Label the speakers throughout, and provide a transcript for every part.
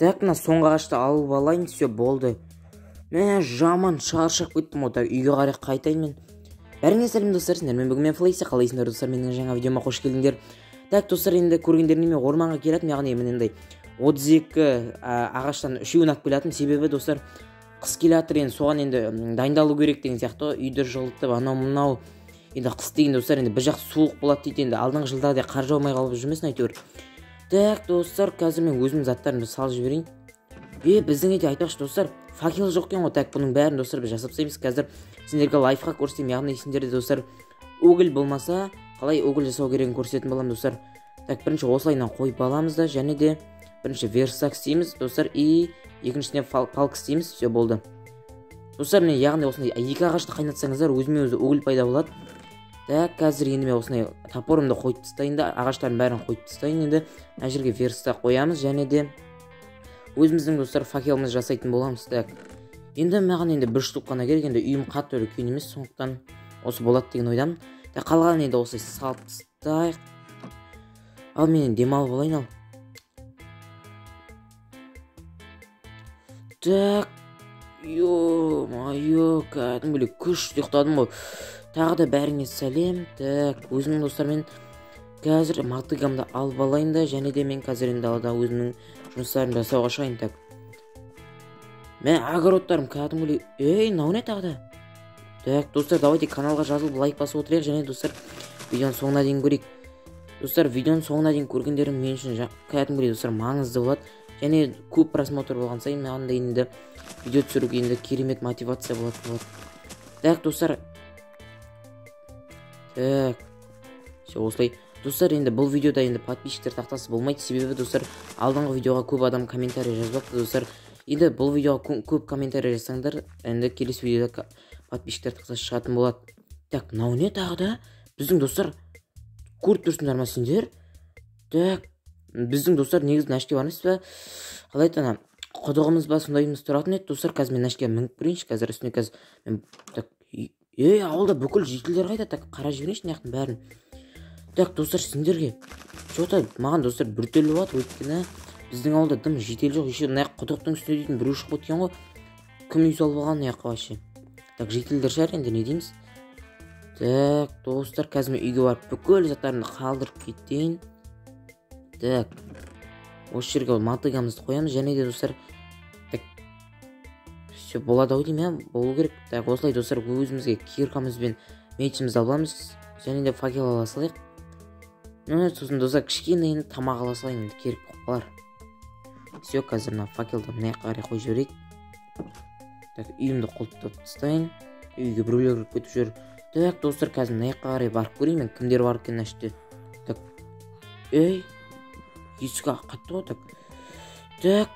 Speaker 1: Так, мына соңғы ағашты алып алайын, все болды. Мен жаман шаршап кеттім, ота үйге қарай қайтайын мен. Бәріңе сәлем достар, сіздермен бүгін мен Флейси, қалайсыңдар достар, менің жаңа видеома қош келдіңдер. Так, достар, енді көргендеріне мен орманға келатым, яғни менендей 32 ағаштан 3-еуін алып келатым, себебі достар қыс келатыр, енді соған енді дайындалу керек деген сияқты, үйді жылытып, анау-мынау. Енді қыс деген достар, енді бір жақ суық болады дейді, енді алдыңғы жылдарда қар жаумай қалып жүрмесін әйтеуір. Так, достар, қазір мен өзімнің заттарымды салып жіберейін. Біздің үйде айтпақшы достар, факел жоқ екен ғой. Так, бұның бәрін достар біз жасап тастаймыз. Қазір сендерге лайфхак көрсетемін, яғни сендерде достар уголь болмаса, қалай уголь жасау керегін көрсететін боламын достар. Так, бірінші осылайынан қойып аламыз да, және де бірінші верстак істейміз достар, и екіншісіне палка істейміз. Все болды. Достар, міне яғни осындай екі ағашты қайнатсаңыздар, өзіме-өзі уголь пайда болады. Так, қазір енді мен осындай топорымды қойып тастайын да, ағаштардың бәрін қойып тастайын. Енді мына жерге верстак қоямыз, және де өзіміздің достар факелімізді жасайтын боламыз. Так, енді маған енді бір штук қана керек, енді үйім қатты үлкен емес, сондықтан осы болады деген ойдамын. Так, қалған енді осылай салып тастайық. Ал мен демалып алайын ал. Так, ё-моё, кәдімгідей күшті ұйықтадым ғой. Тағы да бәріңе сәлем. Так, өзімнің достармен қазір мотыгамды алып алайын да, және де мен қазір енді далада өзімнің жұмыстарымды жасауға шығайын. Так, мен огородтарым кәдімгідей, мынау не тағы да? Так, достар, давайте каналға жазылып лайк басып отырайық, және достар видеоның соңына дейін көрейік. Достар, видеоның соңына дейін көргендерім мен үшін кәдімгідей достар маңызды болады, және көп просмотр болған сайын маған да енді видео түсіруге енді керемет мотивация болады. Так, достар. Так, все осылай. Достар, енді бұл видеода енді подписчиктер тақтасы болмайды, себебі достар алдыңғы видеоға көп адам комментарий жазбапты достар. Енді бұл видеоға көп комментарий жазсаңдар, енді келесі видеода подписчиктер тақтасы шығатын болады. Так, мынау не тағы да? Біздің достар көріп тұрсыңдар ма сендер? Так, біздің достар негізі нәшке бармыз ба? Қалай айтана? Құдығымыз ба, сондайымыз тұратын еді достар. Қазір мен нәшке мініп көрейінші, қазір үстіне қазір мен так, ауылда бүкіл жителдер қайда? Так, қара жіберейінші мынаяқтың бәрін. Так, достар, сендерге что-то маған достар біртүрлі болады, өйткені біздің ауылда дым жител жоқ. Еще мына құдықтың үстіне дейтін біреу шығып өткен ғой. Кім үй салып алған мына жаққа вообще? Так, жителдер шығар, енді не дейміз? Так, достар, қазір мен үйге барып бүкіл заттарымды қалдырып кетейін. Так, осы жерге мотыгамызды қоямыз, және де достар, так, все болады ау деймін, болу керек. Так, осылай достар, өзімізге киркамызбен мечімізді аламыз, және де факел ала салайық. Сосын достар, кішкене енді тамақ ала салайын, енді керек болып қалар. Все, қазір мына факелді мына жаққа қарай қойып жіберейік. Так, үйімді құлыптап тастайын. Үйге біреулер кіріп кетіп жүр. Так, достар, қазір мына жаққа қарай барып көрейін, мен кімдер бар екен әште. Так, есігі қатты ғой. Так,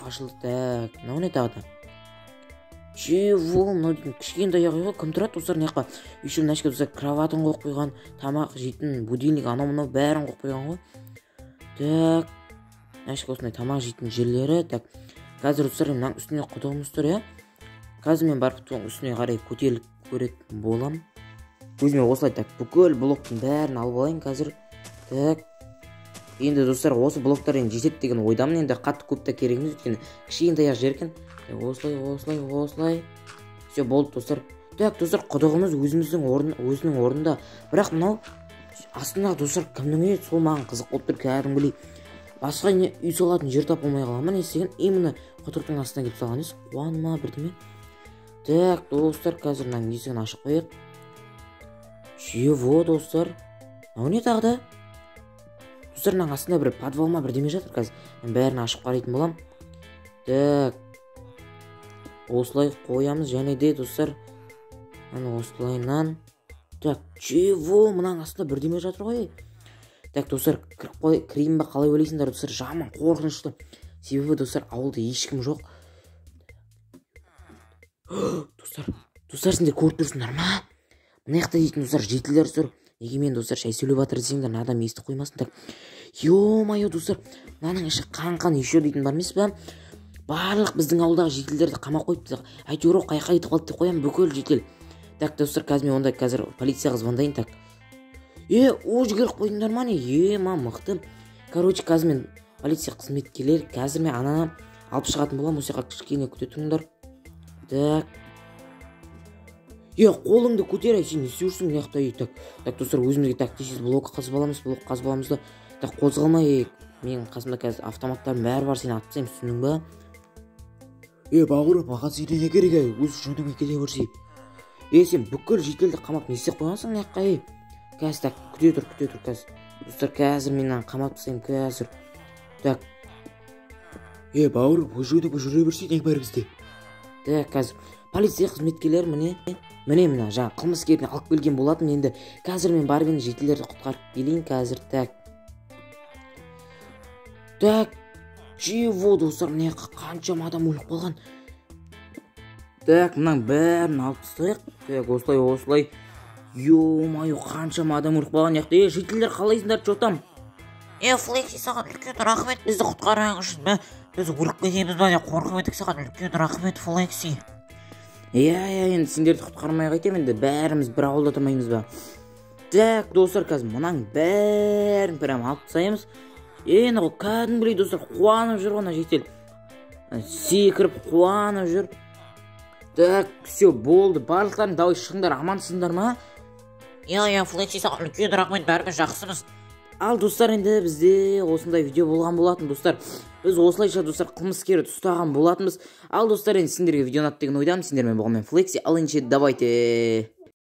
Speaker 1: ашылды. Так, мынау не тағы да? Чего? Мынау дейтін кішкентай аяғы ғой, кім тұрады достар мына жаққа? Еще мына жаққа достар кроватын қойып қойған, тамақ жейтін, будильник, анау-мынау бәрін қойып қойған ғой. Так, мына жаққа осындай тамақ жейтін жерлері. Так, қазір достар мынаның үстіне құдығымыз тұр, иә? Қазір мен барып үстіне қарай көтеріліп көретін болам. Өзіме осылай так бүкіл блоктың бәрін алып алайын қазір. Так, енді достар осы блоктар енді жетеді деген ойдамын. Енді қатты көп та керек емес, өйткені кішкентай жер екен. Осылай. Все болды достар. Так, достар, құдығымыз өзінің орнында. Бірақ мынау астында достар кімнің үйі, сол маған қызық болып тұр кәдімгідей. Басқа үй салатын жер тапылмай қалама не істеген? Именно құдықтың астына келіп салған емес, қуаныма бірдеме. Так, достар, қазір мынаның есігін ашып қояйық. Чего, достар? Мынау не тағы да? Достар, мынаның астында бір подвалма бірдеме жатыр қазір. Мен бәрін ашып қарайтын болам. Так, осылай қоямыз, және де достар осылайынан. Так, чего? Мынаның астында бірдеме жатыр ғой. Так, достар, кірейін ба, қалай ойлайсыңдар достар? Жаман қорқынышты. Себебі достар ауылда ешкім жоқ. Достар, сендер көріп тұрсыңдар ма? Мына жақта дейтін достар жителдер тұр. Неге мен достар шай сөйлеп жатыр десеңдер, адам естіп қоймасын. Так, ё-моё достар, мынаның іші қан еще дейтін бар емес па? Барлық біздің ауылдағы жителдерді қамап қойыпты. Әйтеуір қайқа кетіп қалды деп қоямын, бүкіл жител. Так, достар, қазір полицияға звондайын. Так, Уже келіп қойдыңдар ма не? Мықты. Короче, қазір мен полиция қызметкерлері қазір мен ананы алып шығатын боламын. осы жаққа кішкене күте тұрыңдар. Так. Қолыңды көтер, сен не істеп жүрсің? Так, достар, өзімізге так тез блок қазып аламыз да. Так, қозғалмай. Менің қасымда қазір автоматтардың бәрі бар, сен атып тастаймын, түсіндің ба? Бауырым, маған сен не керек? Өз жүніңе кете берсей. Сен бүкіл жителді қамап не істеп қойғансың мына жаққа? Қазір так, күте тұр қазір. Достар, қазір мен қамап тастаймын қазір. Так. Бауырым, өз жүніңе жүре берсей, не бар бізде? Так, қазір полиция қызметкерлері міне жаңа қылмыскерді алып келген болатын. Енді қазір мен барып енді жителерді құтқарып келейін қазір. Так, чего, достар, міне қаншама адам өліп қалған. Так, мынаның бәрін алып тастайық. Так, осылай. Ё-мое, қаншама адам өліп қалған яқты. Жителер қалайсыңдар, чотам?
Speaker 2: Флекси, саған үлкен рахмет, бізді құтқарған үшін. Біз өліп кетеміз бе, қорқып едік, саған үлкен рахмет, Флекси.
Speaker 1: Енді сендерді құтқармай қайтем, енді бәріміз бір ауылда тұрмаймыз ба? Так, достар, қазір мұнаң бәрін прям алып тастаймыз. Ол кәдімгідей, достар, қуанып жүр ғана жетел. Секіріп қуанып жүр. Так, все, болды. Барлықтарын давай шығыңдар, амансыңдар ма?
Speaker 2: Флекси, саған үлкен рахмет, бәріміз жақсымыз.
Speaker 1: Ал достар, енді бізде осындай видео болған болатын, достар. Біз осылайша, достар, қылмыскерді ұстаған болатынбыз. Ал достар, енді сендерге видео ұнады деген ойдамын. Сендермен болған мен Флекси. Ал енді давайте.